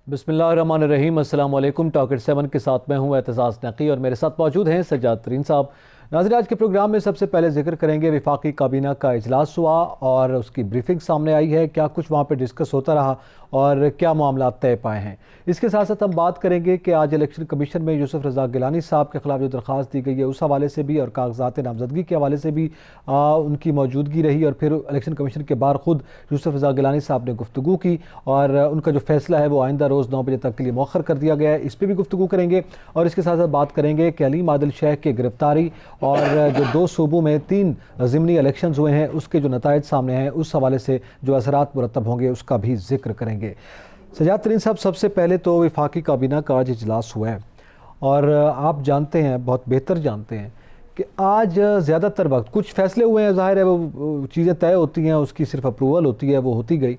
بسم اللہ الرحمن الرحیم۔ السلام علیکم۔ ٹاکر 7 کے ساتھ میں ہوں اعتزاز نقی اور میرے ساتھ موجود ہیں سجاد ترین صاحب۔ ناظرین، آج کے پروگرام میں سب سے پہلے ذکر کریں گے وفاقی کابینہ کا اجلاس ہوا اور اس کی بریفنگ سامنے آئی ہے، کیا کچھ وہاں پہ ڈسکس ہوتا رہا اور کیا معاملات طے پائے ہیں۔ اس کے ساتھ ساتھ ہم بات کریں گے کہ آج الیکشن کمیشن میں یوسف رضا گیلانی صاحب کے خلاف جو درخواست دی گئی ہے اس حوالے سے بھی اور کاغذات نامزدگی کے حوالے سے بھی ان کی موجودگی رہی، اور پھر الیکشن کمیشن کے باہر خود یوسف رضا گیلانی صاحب نے گفتگو کی اور ان کا جو فیصلہ ہے وہ آئندہ روز 9 بجے تک کے لیے مؤخر کر دیا گیا ہے، اس پہ بھی گفتگو کریں گے۔ اور اس کے ساتھ ساتھ بات کریں گے کہ علیم عادل شیخ کی گرفتاری اور جو 2 صوبوں میں 3 ضمنی الیکشنز ہوئے ہیں اس کے جو نتائج سامنے ہیں اس حوالے سے جو اثرات مرتب ہوں گے اس کا بھی ذکر کریں گے۔ سجاد ترین صاحب، سب سے پہلے تو وفاقی کابینہ کا آج اجلاس ہوا ہے اور آپ جانتے ہیں، بہت بہتر جانتے ہیں کہ آج زیادہ تر وقت کچھ فیصلے ہوئے ہیں، ظاہر ہے وہ چیزیں طے ہوتی ہیں، اس کی صرف اپروول ہوتی ہے، وہ ہوتی گئی،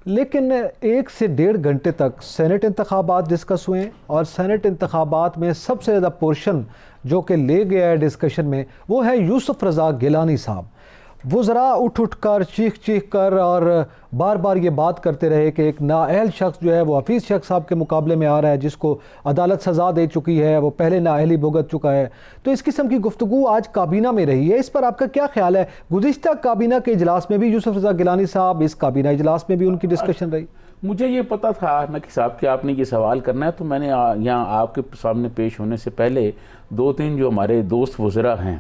لیکن 1 سے 1.5 گھنٹے تک سینٹ انتخابات ڈسکس ہوئے ہیں اور سینٹ انتخابات میں سب سے زیادہ پورشن جو کہ لے گیا ہے ڈسکشن میں وہ ہے یوسف رضا گیلانی صاحب۔ وہ ذرا اٹھ کر چیخ کر اور بار بار یہ بات کرتے رہے کہ ایک نااہل شخص جو ہے وہ حفیظ شیخ صاحب کے مقابلے میں آ رہا ہے جس کو عدالت سزا دے چکی ہے، وہ پہلے نااہلی بھگت چکا ہے۔ تو اس قسم کی گفتگو آج کابینہ میں رہی ہے، اس پر آپ کا کیا خیال ہے؟ گزشتہ کابینہ کے اجلاس میں بھی یوسف رضا گیلانی صاحب، اس کابینہ اجلاس میں بھی ان کی ڈسکشن رہی۔ مجھے یہ پتا تھا نقی صاحب کہ آپ نے یہ سوال کرنا ہے، تو میں نے یہاں آپ کے سامنے پیش ہونے سے پہلے 2-3 جو ہمارے دوست وزراء ہیں،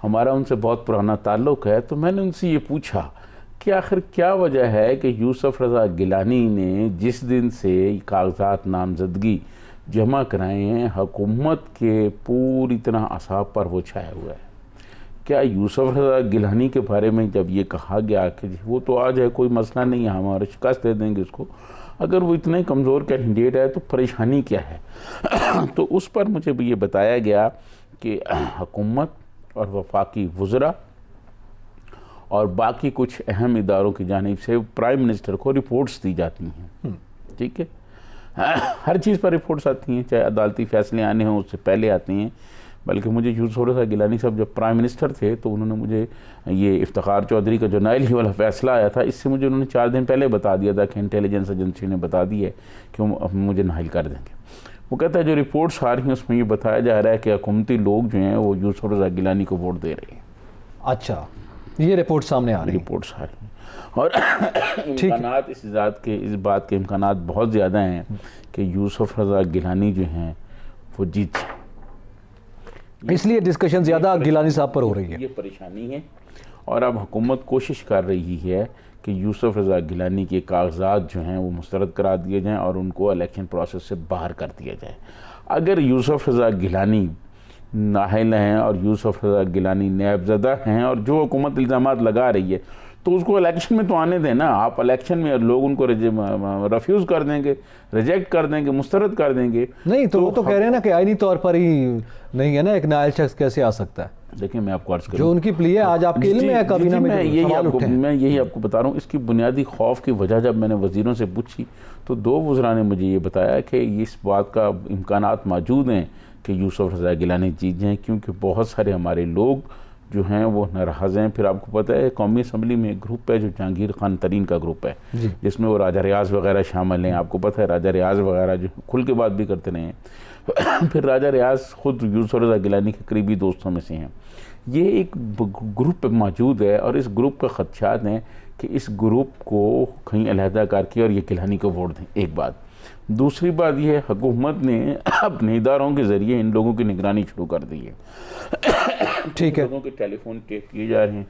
ہمارا ان سے بہت پرانا تعلق ہے، تو میں نے ان سے یہ پوچھا کہ آخر کیا وجہ ہے کہ یوسف رضا گیلانی نے جس دن سے کاغذات نامزدگی جمع کرائے ہیں حکومت کے پوری طرح اعصاب پر وہ چھایا ہوا ہے۔ کیا یوسف رضا گیلانی کے بارے میں جب یہ کہا گیا کہ وہ تو آج ہے، کوئی مسئلہ نہیں ہے، ہمارا شکست دے دیں گے اس کو، اگر وہ اتنے کمزور کینڈیڈیٹ ہے تو پریشانی کیا ہے؟ تو اس پر مجھے بھی یہ بتایا گیا کہ حکومت اور وفاقی وزراء اور باقی کچھ اہم اداروں کی جانب سے پرائم منسٹر کو رپورٹس دی جاتی ہیں، ٹھیک ہے، ہر چیز پر رپورٹس آتی ہیں، چاہے عدالتی فیصلے آنے ہوں اس سے پہلے آتی ہیں۔ بلکہ مجھے یوسف رضا گیلانی صاحب جب پرائم منسٹر تھے تو انہوں نے مجھے یہ افتخار چودھری کا جو نائل ہی والا فیصلہ آیا تھا، اس سے مجھے انہوں نے 4 دن پہلے بتا دیا تھا کہ انٹیلیجنس ایجنسی نے بتا دی ہے کہ وہ مجھے نائل کر دیں گے۔ وہ کہتا ہے جو رپورٹس آ رہی ہیں اس میں یہ بتایا جا رہا ہے کہ حکومتی لوگ جو ہیں وہ یوسف رضا گیلانی کو ووٹ دے رہے ہیں۔ اچھا، یہ رپورٹ سامنے آ رہی ہیں، رپورٹس آ رہی ہیں، اور امکانات اس بات کے امکانات بہت زیادہ ہیں کہ یوسف رضا گیلانی جو ہیں وہ جیت جائیں۔ اس لیے ڈسکشن زیادہ گیلانی صاحب پر ہو رہی ہے۔ یہ پریشانی ہے، اور اب حکومت کوشش کر رہی ہے کہ یوسف رضا گیلانی کے کاغذات جو ہیں وہ مسترد کرا دیے جائیں اور ان کو الیکشن پروسیس سے باہر کر دیا جائے۔ اگر یوسف رضا گیلانی نااہل ہیں اور یوسف رضا گیلانی نیب زدہ ہیں اور جو حکومت الزامات لگا رہی ہے تو اس کو الیکشن میں تو آنے دیں نا۔ آپ الیکشن میں لوگ ان کو ریفیوز کر دیں گے، ریجیکٹ کر دیں گے، مسترد کر دیں گے۔ نہیں تو وہ تو کہہ رہے ہیں نا کہ آئینی طور پر ہی نہیں ہے نا، ایک نااہل شخص کیسے آ سکتا ہے؟ دیکھیں میں آپ کو عرض کروں جو ان کی پلی ہے آج آپ کے علم میں ہے کابینہ میں میں یہی آپ کو بتا رہا ہوں۔ اس کی بنیادی خوف کی وجہ جب میں نے وزیروں سے پوچھی تو 2 وزراء نے مجھے یہ بتایا کہ اس بات کا امکانات موجود ہیں کہ یوسف رضا گیلانی جیت جائیں، کیونکہ بہت سارے ہمارے لوگ جو ہیں وہ ناراض ہیں۔ پھر آپ کو پتہ ہے قومی اسمبلی میں ایک گروپ ہے جو جہانگیر خان ترین کا گروپ ہے، جس میں وہ راجہ ریاض وغیرہ شامل ہیں۔ آپ کو پتہ ہے راجہ ریاض وغیرہ جو کھل کے بات بھی کرتے رہے ہیں۔ پھر راجہ ریاض خود یوسف رضا گیلانی کے قریبی دوستوں میں سے ہیں۔ یہ ایک گروپ موجود ہے اور اس گروپ کا خدشات ہیں کہ اس گروپ کو کہیں علیحدہ کر کے اور یہ گیلانی کو ووٹ دیں، ایک بات۔ دوسری بات یہ ہے حکومت نے اپنے اداروں کے ذریعے ان لوگوں کی نگرانی شروع کر دی ہے۔ ٹھیک ہے، لوگوں کے ٹیلی فون ٹیپ کیے جا رہے ہیں،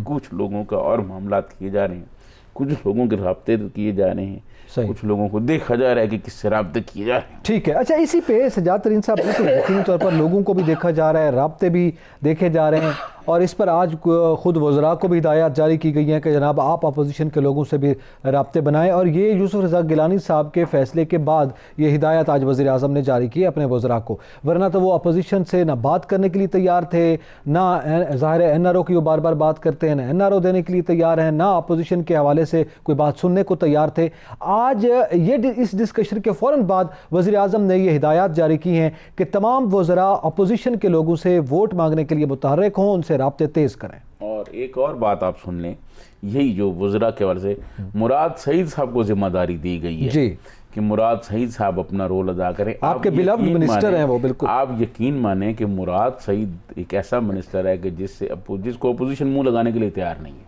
کچھ لوگوں کا اور معاملات کیے جا رہے ہیں، کچھ لوگوں کے رابطے کیے جا رہے ہیں، کچھ لوگوں کو دیکھا جا رہا ہے کہ کس سے رابطے کیے جا رہے ہیں۔ ٹھیک ہے، اچھا اسی پہ سجاد ترین صاحب بالکل یقینی طور پر لوگوں کو بھی دیکھا جا رہا ہے، رابطے بھی دیکھے جا رہے ہیں، اور اس پر آج خود وزراء کو بھی ہدایات جاری کی گئی ہیں کہ جناب آپ اپوزیشن کے لوگوں سے بھی رابطے بنائیں، اور یہ یوسف رضا گیلانی صاحب کے فیصلے کے بعد یہ ہدایت آج وزیر اعظم نے جاری کی اپنے وزراء کو، ورنہ تو وہ اپوزیشن سے نہ بات کرنے کے لیے تیار تھے، نہ ظاہر ہے NRO کی وہ بار بار بات کرتے ہیں، نہ NRO دینے کے لیے تیار ہیں، نہ اپوزیشن کے حوالے سے کوئی بات سننے کو تیار تھے۔ آج یہ اس ڈسکشن کے فوراً بعد وزیر اعظم نے یہ ہدایات جاری کی ہیں کہ تمام وزراء اپوزیشن کے لوگوں سے ووٹ مانگنے کے لیے متحرک ہوں، ان سے رابطے تیز کریں۔ اور ایک اور بات آپ سن لیں، یہی جو وزراء کے حوالے سے مراد سعید صاحب کو ذمہ داری دی گئی ہے کہ مراد سعید صاحب اپنا رول ادا کریں. آپ کے بیلوڈ منسٹر ہیں وہ. بالکل آپ یقین مانیں کہ مراد سعید ایک ایسا منسٹر ہے کہ جس کو اپوزیشن منہ لگانے کے لیے تیار نہیں ہے.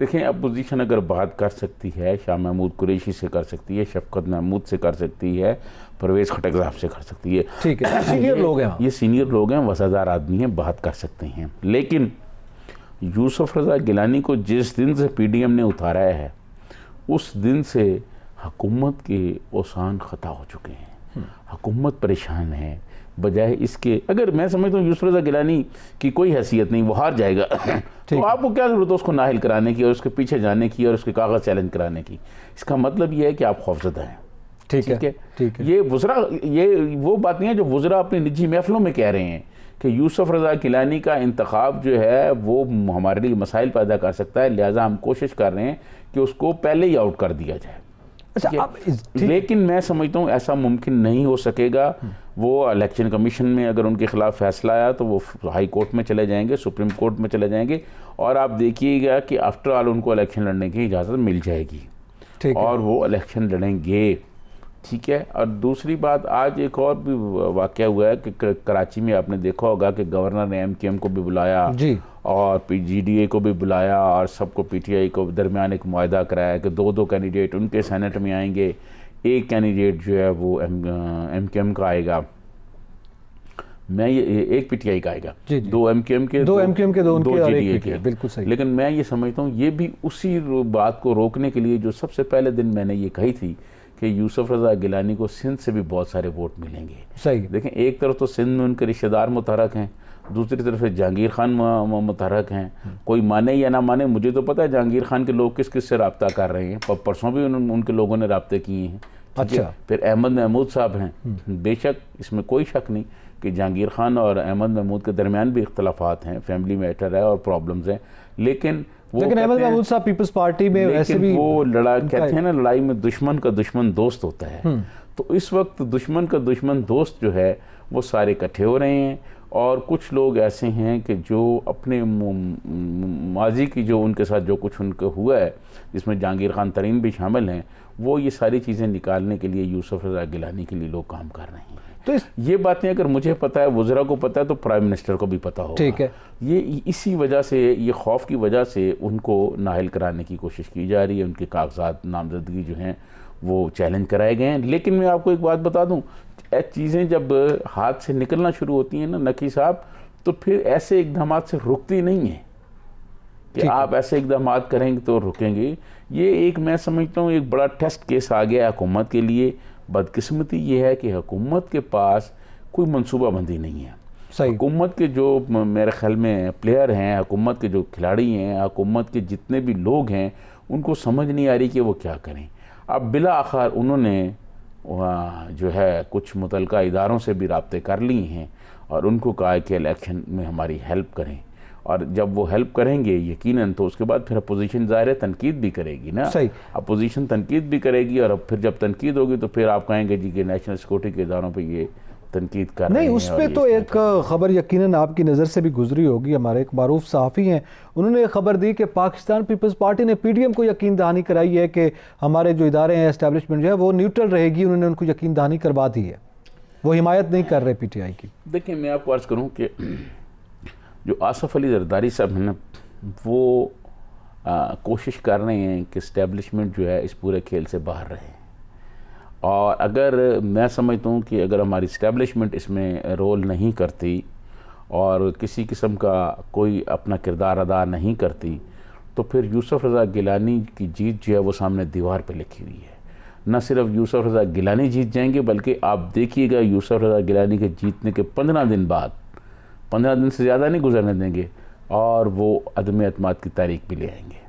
دیکھیں اپوزیشن اگر بات کر سکتی ہے شاہ محمود قریشی سے کر سکتی ہے, شفقت محمود سے کر سکتی ہے, پرویز خٹک صاحب سے کر سکتی ہے. ٹھیک ہے, سینئر لوگ ہیں, یہ سینئر لوگ ہیں, وفادار آدمی ہیں, بات کر سکتے ہیں. لیکن یوسف رضا گیلانی کو جس دن سے پی ڈی ایم نے اتارا ہے اس دن سے حکومت کے اوسان خطا ہو چکے ہیں. حکومت پریشان ہے. بجائے اس کے, اگر میں سمجھتا ہوں یوسف رضا گیلانی کی کوئی حیثیت نہیں, وہ ہار جائے گا, تو آپ کو کیا ضرورت ہے اس کو نااہل کرانے کی اور اس کے پیچھے جانے کی اور اس کے کاغذ چیلنج کرانے کی. اس کا مطلب یہ ہے کہ آپ خوفزدہ ہیں. ٹھیک ہے. یہ وزراء, یہ وہ باتیں ہیں جو وزراء اپنی نجی محفلوں میں کہہ رہے ہیں کہ یوسف رضا گیلانی کا انتخاب جو ہے وہ ہمارے لیے مسائل پیدا کر سکتا ہے, لہٰذا ہم کوشش کر رہے ہیں کہ اس کو پہلے ہی آؤٹ کر دیا جائے. لیکن میں سمجھتا ہوں ایسا ممکن نہیں ہو سکے گا. وہ الیکشن کمیشن میں اگر ان کے خلاف فیصلہ آیا تو وہ ہائی کورٹ میں چلے جائیں گے, سپریم کورٹ میں چلے جائیں گے, اور آپ دیکھیے گا کہ آفٹر آل ان کو الیکشن لڑنے کی اجازت مل جائے گی اور وہ الیکشن لڑیں گے. ٹھیک ہے. اور دوسری بات, آج ایک اور بھی واقعہ ہوا ہے کہ کراچی میں آپ نے دیکھا ہوگا کہ گورنر نے ایم کیو ایم کو بھی بلایا اور پی جی ڈی اے کو بھی بلایا اور سب کو پی ٹی آئی کو درمیان ایک معاہدہ کرایا کہ دو کینڈیڈیٹ ان کے سینٹ میں آئیں گے, ایک کینڈیڈیٹ جو ہے وہ ایم کیو ایم کا آئے گا, میں یہ ایک پی ٹی آئی کا آئے گا, دو ایم کیو ایم کے, دو جی ڈی اے کے. بالکل صحیح. لیکن میں یہ سمجھتا ہوں یہ بھی اسی بات کو روکنے کے لیے جو سب سے پہلے دن میں نے یہ کہی تھی کہ یوسف رضا گیلانی کو سندھ سے بھی بہت سارے ووٹ ملیں گے. صحیح. دیکھیں ایک طرف تو سندھ میں ان کے رشتہ دار متحرک ہیں, دوسری طرف جہانگیر خان متحرک ہیں. کوئی مانے یا نہ مانے, مجھے تو پتہ ہے جہانگیر خان کے لوگ کس کس سے رابطہ کر رہے ہیں, پرسوں بھی ان کے لوگوں نے رابطے کیے ہیں. اچھا. پھر احمد محمود صاحب ہیں, بے شک اس میں کوئی شک نہیں کہ جہانگیر خان اور احمد محمود کے درمیان بھی اختلافات ہیں, فیملی میٹر ہے اور پرابلمز ہیں, لیکن احمد محمود صاحب پیپلز پارٹی میں ویسے بھی وہ کہتے ہیں نا لڑائی میں دشمن کا دشمن دوست ہوتا ہے. تو اس وقت دشمن کا دشمن دوست جو ہے وہ سارے اکٹھے ہو رہے ہیں, اور کچھ لوگ ایسے ہیں کہ جو اپنے ماضی کی جو ان کے ساتھ جو کچھ ان کو ہوا ہے, جس میں جہانگیر خان ترین بھی شامل ہیں, وہ یہ ساری چیزیں نکالنے کے لیے یوسف رضا گیلانی کے لیے لوگ کام کر رہے ہیں. تو یہ باتیں اگر مجھے پتہ ہے, وزراء کو پتہ ہے, تو پرائم منسٹر کو بھی پتہ ہوگا. ٹھیک ہے. یہ اسی وجہ سے, یہ خوف کی وجہ سے ان کو نااہل کرانے کی کوشش کی جا رہی ہے. ان کے کاغذات نامزدگی جو ہیں وہ چیلنج کرائے گئے ہیں. لیکن میں آپ کو ایک بات بتا دوں, چیزیں جب ہاتھ سے نکلنا شروع ہوتی ہیں نا نقی صاحب, تو پھر ایسے اقدامات سے رکتی نہیں ہیں کہ آپ ایسے اقدامات کریں گے تو رکیں گے. یہ ایک, میں سمجھتا ہوں ایک بڑا ٹیسٹ کیس آ گیا حکومت کے لیے. بدقسمتی یہ ہے کہ حکومت کے پاس کوئی منصوبہ بندی نہیں ہے. حکومت کے جو میرے خیال میں پلیئر ہیں, حکومت کے جو کھلاڑی ہیں, حکومت کے جتنے بھی لوگ ہیں, ان کو سمجھ نہیں آ رہی کہ وہ کیا کریں. اب بالآخر انہوں نے جو ہے کچھ متعلقہ اداروں سے بھی رابطے کر لی ہیں اور ان کو کہا کہ الیکشن میں ہماری ہیلپ کریں, اور جب وہ ہیلپ کریں گے یقیناً تو اس کے بعد پھر اپوزیشن ظاہر ہے تنقید بھی کرے گی نا. اپوزیشن تنقید بھی کرے گی, اور پھر جب تنقید ہوگی تو پھر آپ کہیں گے جی کہ نیشنل سیکورٹی کے اداروں پہ یہ تنقید کر رہے ہیں. نہیں, اس پہ تو ایک خبر یقیناً آپ کی نظر سے بھی گزری ہوگی. ہمارے ایک معروف صحافی ہیں, انہوں نے خبر دی کہ پاکستان پیپلز پارٹی نے پی ڈی ایم کو یقین دہانی کرائی ہے کہ ہمارے جو ادارے ہیں, اسٹیبلشمنٹ جو ہے وہ نیوٹرل رہے گی. انہوں نے ان کو یقین دہانی کروا دی ہے, وہ حمایت نہیں کر رہے پی ٹی آئی کی. دیکھیں میں آپ کو عرض کروں کہ جو آصف علی زرداری صاحب ہیں نا, وہ کوشش کر رہے ہیں کہ اسٹیبلشمنٹ جو ہے اس پورے کھیل سے باہر رہے. اور اگر میں سمجھتا ہوں کہ اگر ہماری اسٹیبلشمنٹ اس میں رول نہیں کرتی اور کسی قسم کا کوئی اپنا کردار ادا نہیں کرتی, تو پھر یوسف رضا گیلانی کی جیت جو ہے وہ سامنے دیوار پہ لکھی ہوئی ہے. نہ صرف یوسف رضا گیلانی جیت جائیں گے, بلکہ آپ دیکھیے گا یوسف رضا گیلانی کے جیتنے کے 15 دن بعد, 15 دن سے زیادہ نہیں گزرنے دیں گے, اور وہ عدم اعتماد کی تاریخ بھی لے آئیں گے.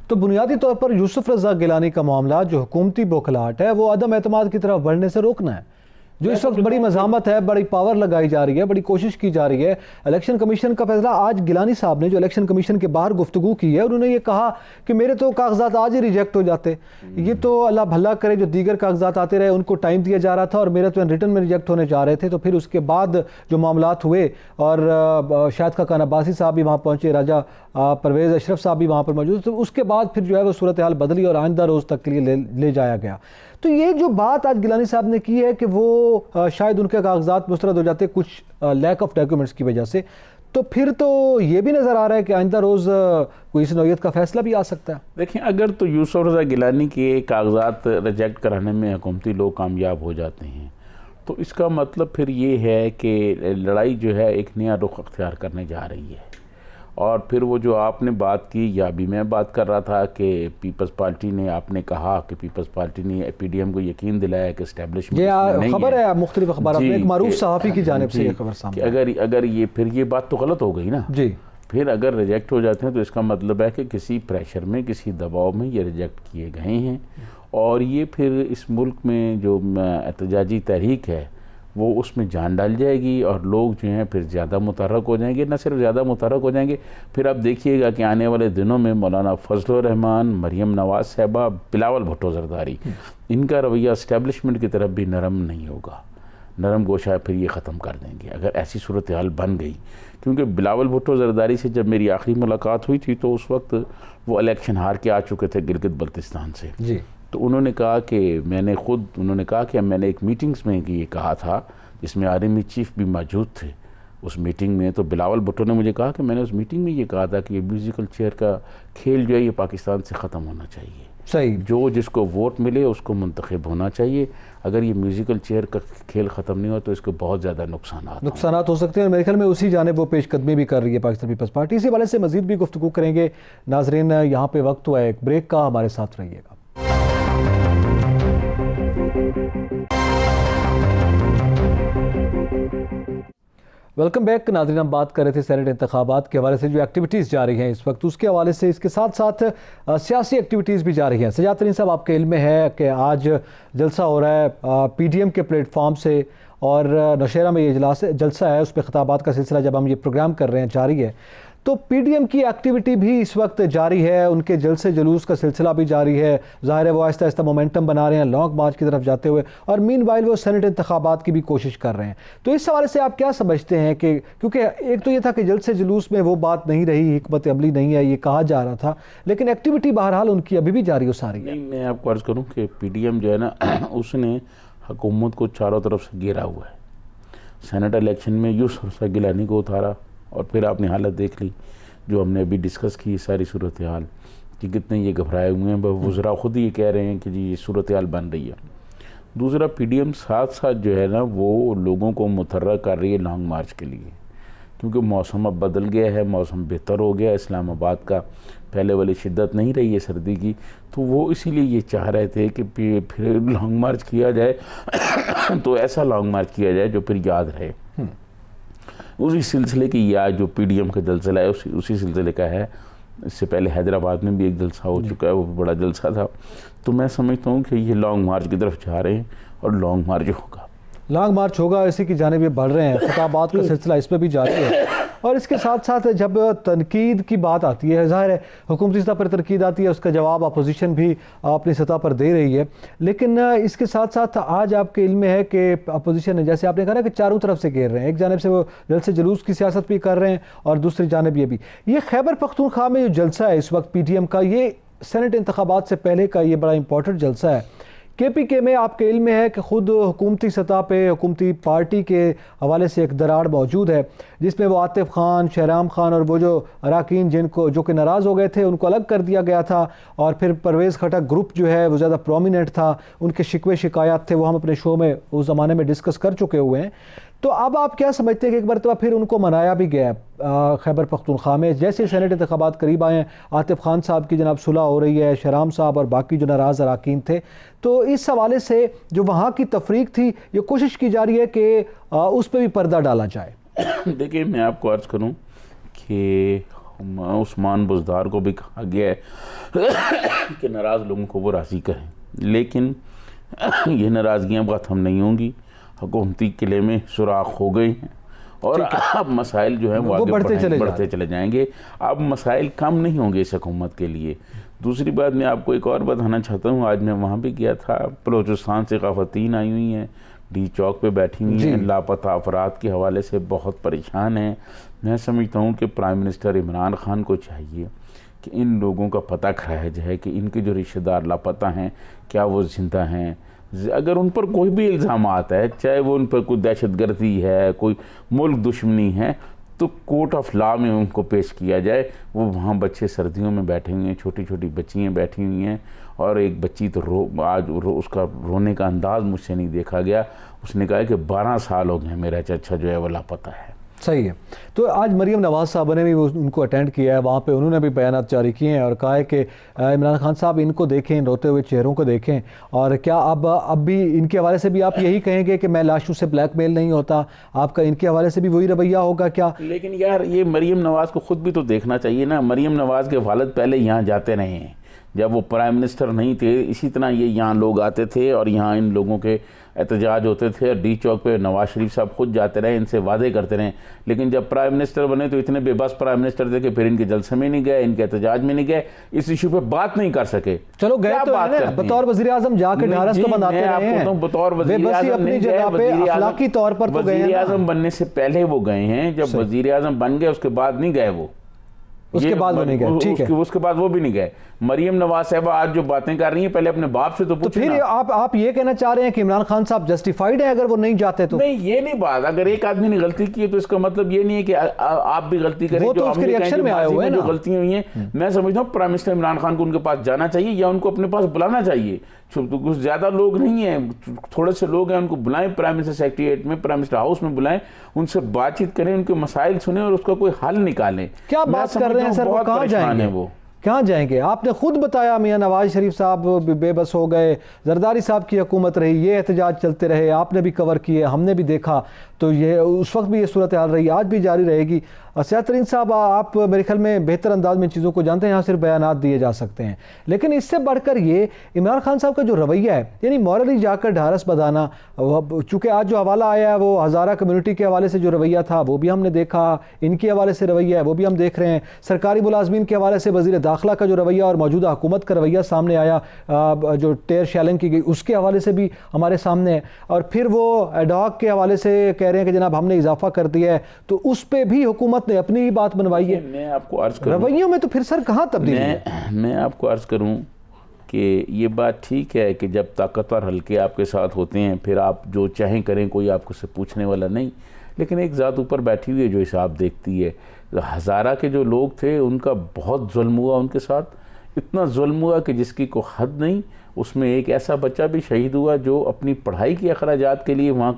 تو بنیادی طور پر یوسف رضا گیلانی کا معاملہ جو حکومتی بوکھلاہٹ ہے وہ عدم اعتماد کی طرف بڑھنے سے روکنا ہے. جو اس وقت بڑی مزاحمت ہے, بڑی پاور لگائی جا رہی ہے, بڑی کوشش کی جا رہی ہے. الیکشن کمیشن کا فیصلہ, آج گیلانی صاحب نے جو الیکشن کمیشن کے باہر گفتگو کی ہے, انہوں نے یہ کہا کہ میرے تو کاغذات آج ہی ریجیکٹ ہو جاتے, یہ تو اللہ بھلا کرے جو دیگر کاغذات آتے رہے ان کو ٹائم دیا جا رہا تھا, اور میرے تو ریٹرن میں ریجیکٹ ہونے جا رہے تھے. تو پھر اس کے بعد جو معاملات ہوئے, اور شاہد خاقان عباسی صاحب بھی وہاں پہنچے, راجہ پرویز اشرف صاحب بھی وہاں پر موجود, تو اس کے بعد پھر جو ہے وہ صورتحال بدلی اور آئندہ روز تک کے لیے لے جایا گیا. تو یہ جو بات آج گیلانی صاحب نے کی ہے کہ وہ شاید ان کے کاغذات مسترد ہو جاتے کچھ لیک آف ڈاکیومنٹس کی وجہ سے، تو پھر تو یہ بھی نظر آ رہا ہے کہ آئندہ روز کوئی اس نوعیت کا فیصلہ بھی آ سکتا ہے۔ دیکھیں، اگر تو یوسف رضا گیلانی کے کاغذات ریجیکٹ کرانے میں حکومتی لوگ کامیاب ہو جاتے ہیں تو اس کا مطلب پھر یہ ہے کہ لڑائی جو ہے ایک نیا رخ اختیار کرنے جا رہی ہے۔ اور پھر وہ جو آپ نے بات کی یا بھی میں بات کر رہا تھا کہ پیپلز پارٹی نے، آپ نے کہا کہ پیپلز پارٹی نے پی ڈی ایم کو یقین دلایا کہ اسٹیبلشمنٹ یہ خبر ہے مختلف اخبارات میں، ایک معروف صحافی کی جانب سے یہ خبر سامنے کہ اگر یہ پھر یہ بات تو غلط ہو گئی نا جی، پھر اگر ریجیکٹ ہو جاتے ہیں تو اس کا مطلب ہے کہ کسی پریشر میں، کسی دباؤ میں یہ ریجیکٹ کیے گئے ہیں، اور یہ پھر اس ملک میں جو احتجاجی تحریک ہے وہ اس میں جان ڈال جائے گی، اور لوگ جو ہیں پھر زیادہ متحرک ہو جائیں گے۔ نہ صرف زیادہ متحرک ہو جائیں گے، پھر آپ دیکھیے گا کہ آنے والے دنوں میں مولانا فضل الرحمان، مریم نواز صاحبہ، بلاول بھٹو زرداری، ان کا رویہ اسٹیبلشمنٹ کی طرف بھی نرم نہیں ہوگا، نرم گوشہ پھر یہ ختم کر دیں گے اگر ایسی صورتحال بن گئی۔ کیونکہ بلاول بھٹو زرداری سے جب میری آخری ملاقات ہوئی تھی تو اس وقت وہ الیکشن ہار کے آ چکے تھے گلگت بلتستان سے، جی، تو انہوں نے کہا کہ میں نے ایک میٹنگز میں یہ کہا تھا جس میں آرمی چیف بھی موجود تھے اس میٹنگ میں، تو بلاول بھٹو نے مجھے کہا کہ میں نے اس میٹنگ میں یہ کہا تھا کہ یہ میوزیکل چیئر کا کھیل جو ہے یہ پاکستان سے ختم ہونا چاہیے، صحیح، جو جس کو ووٹ ملے اس کو منتخب ہونا چاہیے۔ اگر یہ میوزیکل چیئر کا کھیل ختم نہیں ہوا تو اس کو بہت زیادہ نقصانات ہو سکتے ہیں، اور میرے خیال میں اسی جانب وہ پیش قدمی بھی کر رہی ہے پاکستان پیپلز پارٹی۔ اسی حوالے سے مزید بھی گفتگو کریں گے۔ ناظرین، یہاں پہ وقت ہوا ہے ایک بریک کا، ہمارے ساتھ رہیے گا۔ Welcome back. ناظرین، ہم بات کر رہے تھے سینٹ انتخابات کے حوالے سے جو ایکٹیویٹیز جاری ہیں اس وقت، اس کے حوالے سے اس کے ساتھ ساتھ سیاسی ایکٹیویٹیز بھی جاری ہیں۔ سجاد ترین صاحب، آپ کے علم میں ہے کہ آج جلسہ ہو رہا ہے پی ڈی ایم کے پلیٹ فارم سے، اور نوشہرہ میں یہ جلسہ ہے، اس پہ خطابات کا سلسلہ جب ہم یہ پروگرام کر رہے ہیں جاری ہے، تو پی ڈی ایم کی ایکٹیویٹی بھی اس وقت جاری ہے، ان کے جلسے جلوس کا سلسلہ بھی جاری ہے، ظاہر ہے وہ آہستہ آہستہ مومنٹم بنا رہے ہیں لانگ مارچ کی طرف جاتے ہوئے، اور مین وائل وہ سینٹ انتخابات کی بھی کوشش کر رہے ہیں۔ تو اس حوالے سے آپ کیا سمجھتے ہیں کہ کیونکہ ایک تو یہ تھا کہ جلسے جلوس میں وہ بات نہیں رہی، حکمت عملی نہیں ہے، یہ کہا جا رہا تھا، لیکن ایکٹیویٹی بہرحال ان کی ابھی بھی جاری و ساری ہے۔ نہیں، میں آپ کو عرض کروں کہ پی ڈی ایم جو ہے نا اس نے حکومت کو چاروں طرف سے گھیرا ہوا ہے۔ سینٹ الیکشن میں یوسف رضا گیلانی کو اتارا، اور پھر آپ نے حالت دیکھ لی جو ہم نے ابھی ڈسکس کی، ساری صورتحال کہ کتنے یہ گھبرائے ہوئے ہیں، وزراء خود ہی یہ کہہ رہے ہیں کہ جی یہ صورتحال بن رہی ہے۔ دوسرا، پی ڈی ایم ساتھ ساتھ جو ہے نا وہ لوگوں کو متحرک کر رہی ہے لانگ مارچ کے لیے، کیونکہ موسم اب بدل گیا ہے، موسم بہتر ہو گیا، اسلام آباد کا پہلے والی شدت نہیں رہی ہے سردی کی، تو وہ اسی لیے یہ چاہ رہے تھے کہ پھر لانگ مارچ کیا جائے تو ایسا لانگ مارچ کیا جائے جو پھر یاد رہے۔ اسی سلسلے کی یہ آج جو پی ڈی ایم کا جلسہ ہے اسی سلسلے کا ہے۔ اس سے پہلے حیدرآباد میں بھی ایک جلسہ ہو چکا ہے، وہ بڑا جلسہ تھا، تو میں سمجھتا ہوں کہ یہ لانگ مارچ کی طرف جا رہے ہیں، اور لانگ مارچ ہوگا، اسی کی جانب یہ بڑھ رہے ہیں، خطابات کا سلسلہ اس پہ بھی جاری ہے۔ اور اس کے ساتھ ساتھ جب تنقید کی بات آتی ہے، ظاہر ہے حکومتی سطح پر تنقید آتی ہے، اس کا جواب اپوزیشن بھی اپنی سطح پر دے رہی ہے، لیکن اس کے ساتھ ساتھ آج آپ کے علم میں ہے کہ اپوزیشن جیسے آپ نے کہا نا کہ چاروں طرف سے گھیر رہے ہیں، ایک جانب سے وہ جلسے جلوس کی سیاست بھی کر رہے ہیں، اور دوسری جانب یہ بھی، یہ خیبر پختونخوا میں جو جلسہ ہے اس وقت پی ڈی ایم کا، یہ سینٹ انتخابات سے پہلے کا یہ بڑا امپورٹنٹ جلسہ ہے۔ کے پی کے میں آپ کے علم میں ہے کہ خود حکومتی سطح پہ حکومتی پارٹی کے حوالے سے ایک دراڑ موجود ہے، جس میں وہ عاطف خان، شہرام خان اور وہ جو اراکین جو کہ ناراض ہو گئے تھے ان کو الگ کر دیا گیا تھا، اور پھر پرویز خٹک گروپ جو ہے وہ زیادہ پرومیننٹ تھا، ان کے شکوے شکایات تھے، وہ ہم اپنے شو میں اس زمانے میں ڈسکس کر چکے ہوئے ہیں۔ تو اب آپ کیا سمجھتے ہیں کہ ایک مرتبہ پھر ان کو منایا بھی گیا ہے خیبر پختونخوا میں، جیسے سینٹ انتخابات قریب آئے ہیں، عاطف خان صاحب کی جناب صلح ہو رہی ہے، شہرام صاحب اور باقی جو ناراض اراکین تھے، تو اس حوالے سے جو وہاں کی تفریق تھی یہ کوشش کی جا رہی ہے کہ اس پہ بھی پردہ ڈالا جائے۔ دیکھیں، میں آپ کو عرض کروں کہ عثمان بزدار کو بھی کہا گیا ہے کہ ناراض لوگوں کو وہ راضی کریں، لیکن یہ ناراضگیاں ختم نہیں ہوں گی، حکومتی قلعے میں سوراخ ہو گئے ہیں، اور اب مسائل جو ہیں وہ آگے بڑھتے چلے جائیں گے، اب مسائل کم نہیں ہوں گے اس حکومت کے لیے۔ دوسری بات میں آپ کو ایک اور بتانا چاہتا ہوں، آج میں وہاں بھی گیا تھا، بلوچستان سے خواتین آئی ہوئی ہیں، ڈی چوک پہ بیٹھی ہوئی ہیں، لاپتہ افراد کے حوالے سے بہت پریشان ہیں۔ میں سمجھتا ہوں کہ پرائم منسٹر عمران خان کو چاہیے کہ ان لوگوں کا پتہ کرایا جائے کہ ان کے جو رشتہ دار لاپتہ ہیں کیا وہ زندہ ہیں، اگر ان پر کوئی بھی الزامات ہے، چاہے وہ ان پر کوئی دہشت گردی ہے، کوئی ملک دشمنی ہے، تو کورٹ آف لا میں ان کو پیش کیا جائے۔ وہ وہاں بچے سردیوں میں بیٹھے ہوئے ہیں، چھوٹی چھوٹی بچیاں بیٹھی ہوئی ہیں، اور ایک بچی تو آج اس کا رونے کا انداز مجھ سے نہیں دیکھا گیا، اس نے کہا کہ 12 سال ہو گئے ہیں میرا چچا جو ہے وہ لاپتہ ہے۔ صحیح ہے۔ تو آج مریم نواز صاحبہ نے بھی ان کو اٹینڈ کیا ہے، وہاں پہ انہوں نے بھی بیانات جاری کیے ہیں اور کہا ہے کہ عمران خان صاحب ان کو دیکھیں، روتے ہوئے چہروں کو دیکھیں، اور کیا اب بھی ان کے حوالے سے بھی آپ یہی کہیں گے کہ میں لاشوں سے بلیک میل نہیں ہوتا؟ آپ کا ان کے حوالے سے بھی وہی رویہ ہوگا کیا؟ لیکن یار یہ مریم نواز کو خود بھی تو دیکھنا چاہیے نا، مریم نواز کے والد پہلے یہاں جاتے رہے ہیں، جب وہ پرائم منسٹر نہیں تھے اسی طرح یہ یہاں لوگ آتے تھے اور یہاں ان لوگوں کے احتجاج ہوتے تھے، اور ڈی چوک پہ نواز شریف صاحب خود جاتے رہے، ان سے وعدے کرتے رہے، لیکن جب پرائم منسٹر بنے تو اتنے بے بس پرائم منسٹر تھے کہ پھر ان کے جلسے میں نہیں گئے، ان کے احتجاج میں نہیں گئے، اس ایشو پہ بات نہیں کر سکے۔ چلو گئے تو ہیں، بطور وزیر اعظم جا کے ڈھارس تو بناتے رہے ہیں، بطور وزیر اعظم اپنی جگہ پہ اخلاقی طور پر تو گئے ہیں۔ وزیر اعظم بننے سے پہلے وہ گئے ہیں، جب وزیر اعظم بن گئے اس کے بعد نہیں گئے، وہ اس کے بعد وہ نہیں گئے، ٹھیک ہے، اس کے بعد وہ بھی نہیں گئے۔ مریم نواز صاحبہ آج جو باتیں کر رہی ہیں پہلے اپنے باپ سے تو پوچھیں۔ تو پھر آپ یہ کہنا چاہ رہے ہیں کہ عمران خان صاحب جسٹیفائیڈ ہے اگر وہ نہیں جاتے تو؟ نہیں، یہ نہیں بات، اگر ایک آدمی نے غلطی کی ہے تو اس کا مطلب یہ نہیں ہے کہ آپ بھی غلطی کریں، وہ تو اس کے ریاکشن میں آئے ہوئے ہیں، جو غلطیاں ہوئی ہیں۔ میں سمجھتا ہوں پرائم منسٹر عمران خان کو ان کے پاس جانا چاہیے یا ان کو اپنے پاس بلانا چاہیے، کچھ زیادہ لوگ نہیں ہیں، تھوڑے سے لوگ ہیں، ان کو بلائیں، پرائم منسٹر سیکریٹریٹ میں، پرائم منسٹر ہاؤس میں بلائیں، ان سے بات چیت کریں، ان کے مسائل سنیں اور اس کا کوئی حل نکالیں۔ کیا بات کر رہے ہیں سر، وہ کہاں جائیں گے؟ وہ کہاں جائیں گے؟ آپ نے خود بتایا میاں نواز شریف صاحب بے بس ہو گئے، زرداری صاحب کی حکومت رہی، یہ احتجاج چلتے رہے، آپ نے بھی کور کیے، ہم نے بھی دیکھا، تو یہ اس وقت بھی یہ صورتحال رہی، آج بھی جاری رہے گی۔ سیاحت ترین صاحب، آپ میرے خیال میں بہتر انداز میں چیزوں کو جانتے ہیں، یہاں صرف بیانات دیے جا سکتے ہیں، لیکن اس سے بڑھ کر یہ عمران خان صاحب کا جو رویہ ہے، یعنی مورلی جا کر ڈھارس بدانا، چونکہ آج جو حوالہ آیا ہے وہ ہزارہ کمیونٹی کے حوالے سے جو رویہ تھا وہ بھی ہم نے دیکھا، ان کے حوالے سے رویہ ہے وہ بھی ہم دیکھ رہے ہیں، سرکاری ملازمین کے حوالے سے وزیر داخلہ کا جو رویہ اور موجودہ حکومت کا رویہ سامنے آیا، جو ٹیئر شیلنگ کی گئی اس کے حوالے سے بھی ہمارے سامنے ہے، اور پھر وہ ایڈ ہاک کے حوالے سے کہہ رہے ہیں کہ جناب ہم نے اضافہ کر دیا ہے، تو اس پہ بھی حکومت نے اپنی ہی بات بنوائی ہے۔ میں آپ کو عرض کروں، رویوں میں تو پھر سر کہاں تبدیلی ہے؟ میں آپ کو عرض کروں کہ یہ بات ٹھیک ہے کہ جب طاقتور حلقے آپ کے ساتھ ہوتے ہیں پھر آپ جو چاہیں کریں، کوئی آپ کو سے پوچھنے والا نہیں، لیکن ایک ذات اوپر بیٹھی ہوئی ہے جو حساب دیکھتی ہے۔ ہزارہ کے جو لوگ تھے ان کا بہت ظلم ہوا ان کے ساتھ، اتنا ظلم ہوا کہ جس کی کوئی حد نہیں۔ اس میں ایک ایسا بچہ بھی شہید ہوا جو اپنی پڑھائی کے اخراجات کے لیے وہاں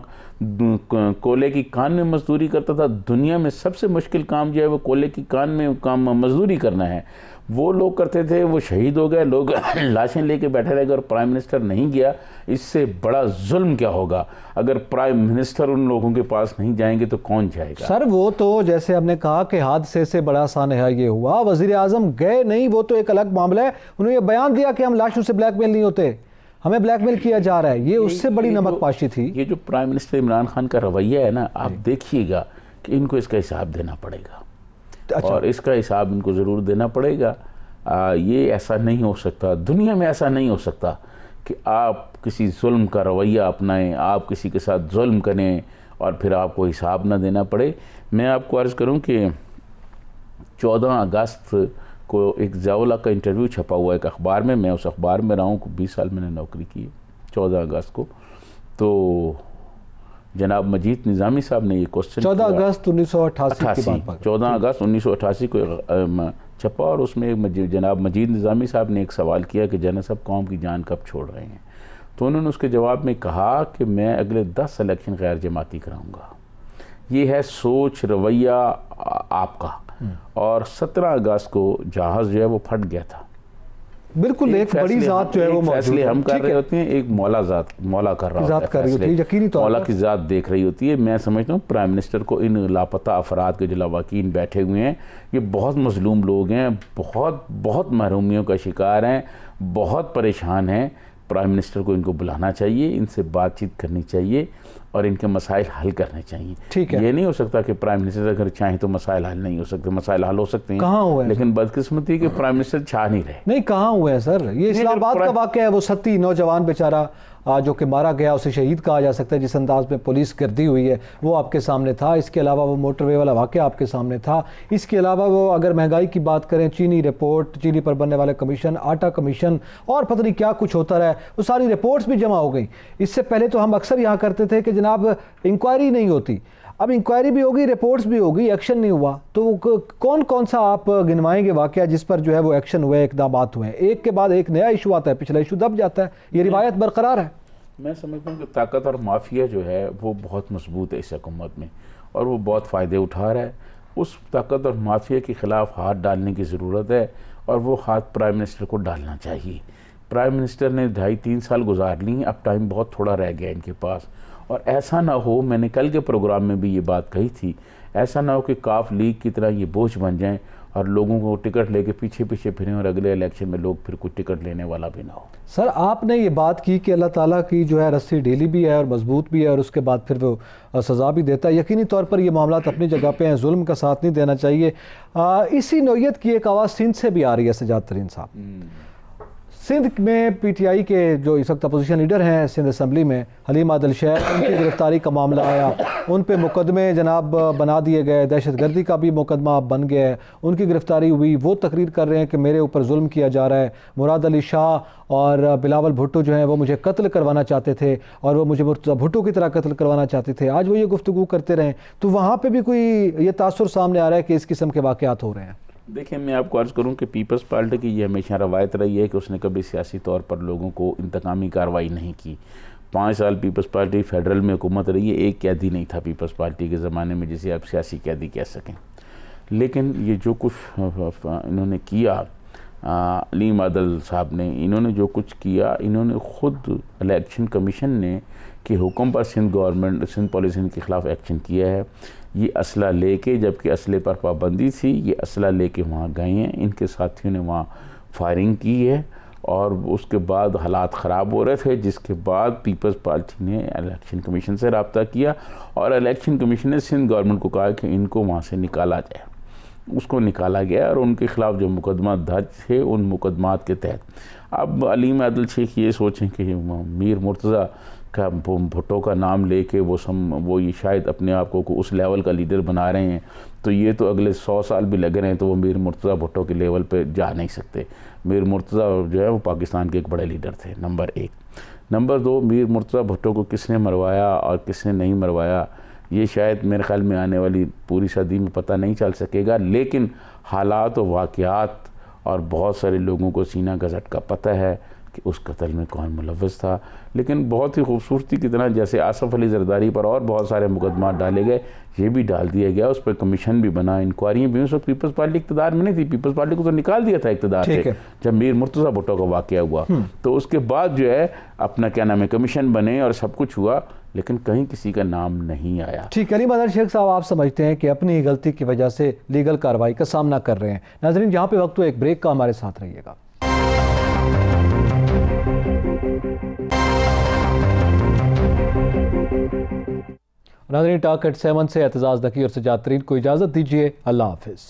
کولے کی کان میں مزدوری کرتا تھا۔ دنیا میں سب سے مشکل کام جو ہے وہ کولے کی کان میں کام مزدوری کرنا ہے، وہ لوگ کرتے تھے، وہ شہید ہو گئے، لوگ لاشیں لے کے بیٹھے رہ گئے اور پرائم منسٹر نہیں گیا۔ اس سے بڑا ظلم کیا ہوگا؟ اگر پرائم منسٹر ان لوگوں کے پاس نہیں جائیں گے تو کون جائے گا؟ سر وہ تو جیسے ہم نے کہا کہ حادثے سے بڑا سانحہ یہ ہوا، وزیر اعظم گئے نہیں، وہ تو ایک الگ معاملہ ہے، انہوں نے یہ بیان دیا کہ ہم لاشوں سے بلیک میل نہیں ہوتے، ہمیں بلیک میل کیا جا رہا ہے، یہ اس سے بڑی نمک پاشی تھی۔ یہ جو پرائم منسٹر عمران خان کا رویہ ہے نا، آپ دیکھیے گا کہ ان کو اس کا حساب دینا پڑے گا، اور اس کا حساب ان کو ضرور دینا پڑے گا۔ یہ ایسا نہیں ہو سکتا، دنیا میں ایسا نہیں ہو سکتا کہ آپ کسی ظلم کا رویہ اپنائیں، آپ کسی کے ساتھ ظلم کریں اور پھر آپ کو حساب نہ دینا پڑے۔ میں آپ کو عرض کروں کہ 14 اگست کو ایک ضیاءاللہ کا انٹرویو چھپا ہوا ایک اخبار میں اس اخبار میں رہا ہوں، 20 سال میں نے نوکری کی ہے۔ 14 اگست کو تو جناب مجید نظامی صاحب نے یہ کوسچن 14 اگست 1988 کی بات، 14 اگست 1988 کو چھپا، اور اس میں جناب مجید نظامی صاحب نے ایک سوال کیا کہ جنرل صاحب قوم کی جان کب چھوڑ رہے ہیں؟ تو انہوں نے اس کے جواب میں کہا کہ میں اگلے 10 الیکشن غیر جماعتی کراؤں گا۔ یہ ہے سوچ، رویہ آپ کا۔ اور 17 اگست کو جہاز جو ہے وہ پھٹ گیا تھا۔ بالکل ایک بڑی ذات جو ہے وہ فیصلے ہم کر رہے ہوتے ہیں، ایک مولا کر رہا ہوتا ہے فیصلے، مولا کی ذات دیکھ رہی ہوتی ہے۔ میں سمجھتا ہوں پرائم منسٹر کو ان لاپتہ افراد کے جو لواحقین بیٹھے ہوئے ہیں، یہ بہت مظلوم لوگ ہیں، بہت محرومیوں کا شکار ہیں، بہت پریشان ہیں۔ پرائم منسٹر کو ان کو بلانا چاہیے، ان سے بات چیت کرنی چاہیے اور ان کے مسائل حل کرنے چاہیے۔ ٹھیک ہے، یہ نہیں ہو سکتا کہ پرائم منسٹر اگر چاہیں تو مسائل حل نہیں ہو سکتے، مسائل حل ہو سکتے ہیں، کہاں ہوئے ہیں؟ لیکن بدقسمتی کہ پرائم منسٹر چاہ نہیں رہے۔ نہیں، کہاں ہوئے ہیں سر؟ یہ اسلام آباد کا واقعہ ہے، وہ 37 نوجوان بیچارہ جو کہ مارا گیا اسے شہید کہا جا سکتا ہے، جس انداز میں پولیس گردی ہوئی ہے وہ آپ کے سامنے تھا. اس کے علاوہ وہ موٹر وے والا واقعہ آپ کے سامنے تھا. اس کے علاوہ وہ اگر مہنگائی کی بات کریں، چینی رپورٹ، چینی پر بننے والے کمیشن، آٹا کمیشن اور پتہ نہیں کیا کچھ ہوتا رہا، وہ ساری رپورٹس بھی جمع ہو گئیں. اس سے پہلے تو ہم اکثر یہاں کرتے تھے کہ جناب انکوائری نہیں ہوتی، اب انکوائری بھی ہوگی، رپورٹس بھی ہوگی، ایکشن نہیں ہوا. تو کون کون سا آپ گنوائیں گے واقعہ جس پر جو ہے وہ ایکشن ہوئے، اقدامات ہوئے ہیں؟ ایک کے بعد ایک نیا ایشو آتا ہے، پچھلا ایشو دب جاتا ہے، یہ روایت برقرار ہے. میں سمجھتا ہوں کہ طاقت اور مافیا جو ہے وہ بہت مضبوط ہے اس حکومت میں، اور وہ بہت فائدے اٹھا رہا ہے. اس طاقت اور مافیا کے خلاف ہاتھ ڈالنے کی ضرورت ہے، اور وہ ہاتھ پرائم منسٹر کو ڈالنا چاہیے. پرائم منسٹر نے 2.5-3 سال گزار لی ہیں، اب ٹائم بہت تھوڑا رہ گیا ان کے پاس. اور ایسا نہ ہو، میں نے کل کے پروگرام میں بھی یہ بات کہی تھی، ایسا نہ ہو کہ کاف لیگ کی طرح یہ بوجھ بن جائیں اور لوگوں کو ٹکٹ لے کے پیچھے پیچھے پھریں، اور اگلے الیکشن میں لوگ پھر کوئی ٹکٹ لینے والا بھی نہ ہو. سر آپ نے یہ بات کی کہ اللہ تعالیٰ کی جو ہے رسی ڈھیلی بھی ہے اور مضبوط بھی ہے، اور اس کے بعد پھر وہ سزا بھی دیتا ہے. یقینی طور پر یہ معاملات اپنی جگہ پہ ہیں، ظلم کا ساتھ نہیں دینا چاہیے. اسی نوعیت کی ایک آواز سندھ سے بھی آ رہی ہے سجاد ترین صاحب. سندھ میں پی ٹی آئی کے جو اس وقت اپوزیشن لیڈر ہیں سندھ اسمبلی میں، حلیم عادل شیخ، ان کی گرفتاری کا معاملہ آیا، ان پہ مقدمے جناب بنا دیے گئے، دہشت گردی کا بھی مقدمہ بن گیا ہے، ان کی گرفتاری ہوئی. وہ تقریر کر رہے ہیں کہ میرے اوپر ظلم کیا جا رہا ہے، مراد علی شاہ اور بلاول بھٹو جو ہیں وہ مجھے قتل کروانا چاہتے تھے، اور وہ مجھے مرتضی بھٹو کی طرح قتل کروانا چاہتے تھے. آج وہ یہ گفتگو کرتے رہیں تو وہاں پہ بھی کوئی یہ تاثر سامنے آ رہا ہے کہ اس قسم کے واقعات ہو رہے ہیں؟ دیکھیں، میں آپ کو عرض کروں کہ پیپلز پارٹی کی یہ ہمیشہ روایت رہی ہے کہ اس نے کبھی سیاسی طور پر لوگوں کو انتقامی کارروائی نہیں کی. 5 سال پیپلز پارٹی فیڈرل میں حکومت رہی ہے، ایک قیدی نہیں تھا پیپلز پارٹی کے زمانے میں جسے آپ سیاسی قیدی کہہ سکیں. لیکن یہ جو کچھ انہوں نے کیا، علیم عادل صاحب نے، انہوں نے جو کچھ کیا، انہوں نے خود الیکشن کمیشن نے کہ حکم پر سندھ گورنمنٹ، سندھ پالیسی کے خلاف ایکشن کیا ہے. یہ اسلحہ لے کے، جبکہ اسلحے پر پابندی تھی، یہ اسلحہ لے کے وہاں گئے ہیں، ان کے ساتھیوں نے وہاں فائرنگ کی ہے، اور اس کے بعد حالات خراب ہو رہے تھے، جس کے بعد پیپلز پارٹی نے الیکشن کمیشن سے رابطہ کیا، اور الیکشن کمیشن نے سندھ گورنمنٹ کو کہا کہ ان کو وہاں سے نکالا جائے. اس کو نکالا گیا، اور ان کے خلاف جو مقدمات درج تھے ان مقدمات کے تحت اب علیم عادل شیخ یہ سوچیں کہ میر مرتضیٰ کا بھٹو کا نام لے کے وہ یہ شاید اپنے آپ کو اس لیول کا لیڈر بنا رہے ہیں، تو یہ تو اگلے 100 سال بھی لگ رہے ہیں تو وہ میر مرتضیٰ بھٹو کے لیول پہ جا نہیں سکتے. میر مرتضیٰ جو ہے وہ پاکستان کے ایک بڑے لیڈر تھے، نمبر 1. نمبر 2، میر مرتضیٰ بھٹو کو کس نے مروایا اور کس نے نہیں مروایا یہ شاید میرے خیال میں آنے والی پوری صدی میں پتہ نہیں چل سکے گا، لیکن حالات و واقعات اور بہت سارے لوگوں کو سینہ گزٹ کا پتہ ہے کہ اس قتل میں کون ملوث تھا. لیکن بہت ہی خوبصورتی کی طرح جیسے آصف علی زرداری پر اور بہت سارے مقدمات ڈالے گئے، یہ بھی ڈال دیا گیا، اس پر کمیشن بھی بنا، انکوائریاں بھی. اس وقت پیپلز پارٹی اقتدار میں نہیں تھی، پیپلز پارٹی کو تو نکال دیا تھا اقتدار سے جب میر مرتضیٰ بھٹو کا واقعہ ہوا. تو اس کے بعد جو ہے اپنا کیا نام ہے کمیشن بنے اور سب کچھ ہوا، لیکن کہیں کسی کا نام نہیں آیا. ٹھیک ہے، علیم عادل شیخ صاحب آپ سمجھتے ہیں کہ اپنی غلطی کی وجہ سے لیگل کارروائی کا سامنا کر رہے ہیں. ناظرین جہاں پہ وقت ہو ایک بریک کا، ہمارے ساتھ رہیے گا. ناظرین ٹاک ایٹ 7 سے اعتزاز نقی اور سجاد ترین کو اجازت دیجیے. اللہ حافظ.